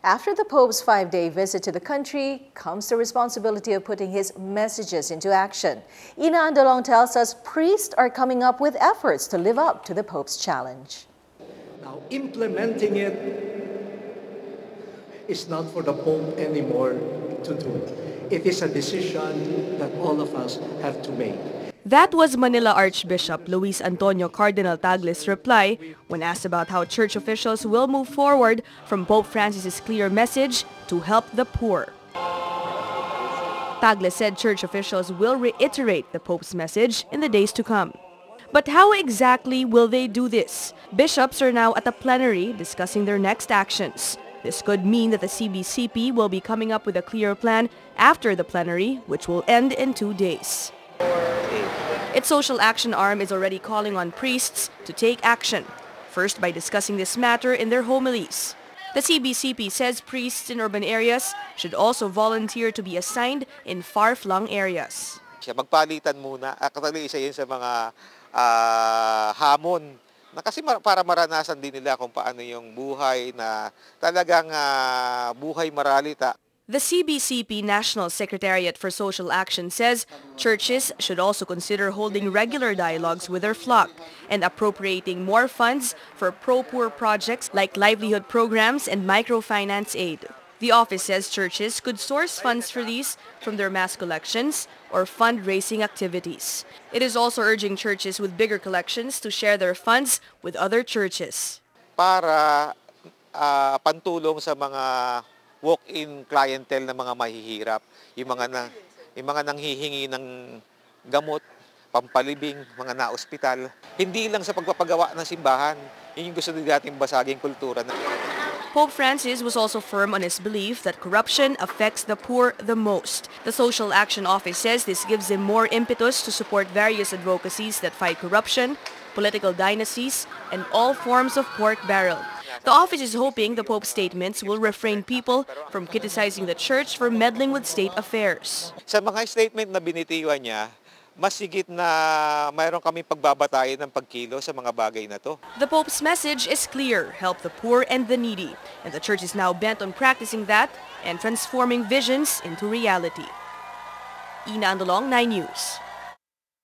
After the Pope's 5-day visit to the country comes the responsibility of putting his messages into action. Ina Andolong tells us priests are coming up with efforts to live up to the Pope's challenge. Now, implementing it is not for the Pope anymore to do. It is a decision that all of us have to make. That was Manila Archbishop Luis Antonio Cardinal Tagle's reply when asked about how church officials will move forward from Pope Francis's clear message to help the poor. Tagle said church officials will reiterate the Pope's message in the days to come. But how exactly will they do this? Bishops are now at a plenary discussing their next actions. This could mean that the CBCP will be coming up with a clear plan after the plenary, which will end in 2 days. Its social action arm is already calling on priests to take action, first by discussing this matter in their homilies. The CBCP says priests in urban areas should also volunteer to be assigned in far-flung areas. Magpalitan muna, actually isa yun sa mga hamon na kasi para maranasan din nila kung paano yung buhay na talagang buhay maralita. The CBCP National Secretariat for Social Action says churches should also consider holding regular dialogues with their flock and appropriating more funds for pro-poor projects like livelihood programs and microfinance aid. The office says churches could source funds for these from their mass collections or fundraising activities. It is also urging churches with bigger collections to share their funds with other churches. Para pantulong sa mga walk-in clientele na mga mahihirap, yung mga nanghihingi ng gamot, pampalibing, mga na-ospital. Hindi lang sa pagpapagawa ng simbahan, yun yung gusto nating basaging kultura. Pope Francis was also firm on his belief that corruption affects the poor the most. The Social Action Office says this gives him more impetus to support various advocacies that fight corruption, political dynasties, and all forms of pork barrel. The office is hoping the Pope's statements will refrain people from criticizing the church for meddling with state affairs. Sa mga statement na binitiwan niya, mas higit na mayroon kaming pagbabatayan ng pagkilo sa mga bagay na to. The Pope's message is clear: help the poor and the needy. And the church is now bent on practicing that and transforming visions into reality. Ina Andolong, 9 News.